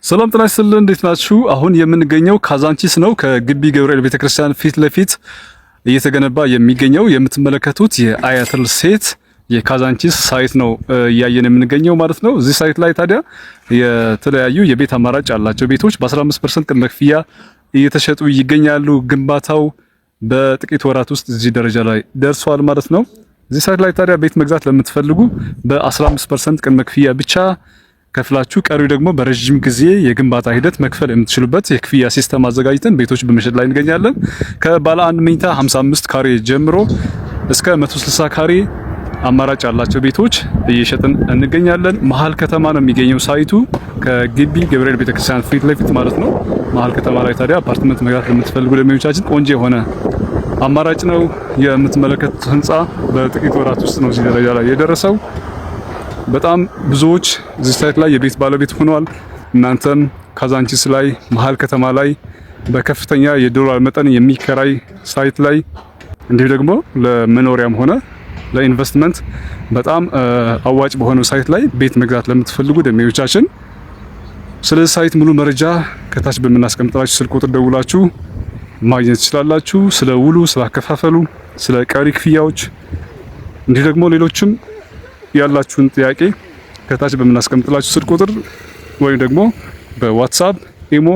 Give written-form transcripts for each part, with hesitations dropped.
ሰላም ጤና ይስጥልን፣ እንዴት ናችሁ? አሁን የምንገኘው ካዛንቺስ ነው። ከግቢ ገብርኤል ቤተክርስቲያን ፊት ለፊት እየተገነባ የሚገኘው የምትመለከቱት የአያትል ሴት የካዛንቺስ ሳይት ነው እያየን የምንገኘው ማለት ነው። እዚህ ሳይት ላይ ታዲያ የተለያዩ የቤት አማራጭ ያላቸው ቤቶች በ15% ቅድመ ክፍያ እየተሸጡ ይገኛሉ። ግንባታው በጥቂት ወራት ውስጥ እዚህ ደረጃ ላይ ደርሷል ማለት ነው። እዚህ ሳይት ላይ ታዲያ ቤት መግዛት ለምትፈልጉ በ15% ቅድመ ክፍያ ብቻ ከፍላችሁ ቀሪው ደግሞ በረጅም ጊዜ የግንባታ ሂደት መክፈል የምትችሉበት የክፍያ ሲስተም አዘጋጅተን ቤቶች በመሸጥ ላይ እንገኛለን። ከባለ 1 መኝታ 55 ካሬ ጀምሮ እስከ 160 ካሬ አማራጭ ያላቸው ቤቶች እየሸጥን እንገኛለን። መሀል ከተማ ነው የሚገኘው ሳይቱ ከግቢ ገብርኤል ቤተክርስቲያን ፊት ለፊት ማለት ነው። መሀል ከተማ ላይ ታዲያ አፓርትመንት መግዛት ለምትፈልጉ ደንበኞቻችን ቆንጆ የሆነ አማራጭ ነው። የምትመለከቱት ህንጻ በጥቂት ወራት ውስጥ ነው እዚህ ደረጃ ላይ የደረሰው። በጣም ብዙዎች እዚህ ሳይት ላይ የቤት ባለቤት ሆነዋል። እናንተም ካዛንቺስ ላይ መሀል ከተማ ላይ በከፍተኛ የዶላር መጠን የሚከራይ ሳይት ላይ እንዲሁ ደግሞ ለመኖሪያም ሆነ ለኢንቨስትመንት በጣም አዋጭ በሆነው ሳይት ላይ ቤት መግዛት ለምትፈልጉ ደንበኞቻችን ስለዚህ ሳይት ሙሉ መረጃ ከታች በምናስቀምጥላችሁ ስልክ ቁጥር ደውላችሁ ማግኘት ትችላላችሁ። ስለ ውሉ፣ ስለ አከፋፈሉ፣ ስለ ቀሪ ክፍያዎች እንዲሁ ደግሞ ሌሎችም ያላችሁን ጥያቄ ከታች በምናስቀምጥላችሁ ስልክ ቁጥር ወይም ደግሞ በዋትስአፕ፣ ኢሞ፣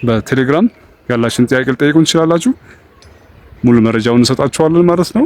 በቴሌግራም ያላችሁን ጥያቄ ልጠይቁን ትችላላችሁ። ሙሉ መረጃውን እንሰጣችኋለን ማለት ነው።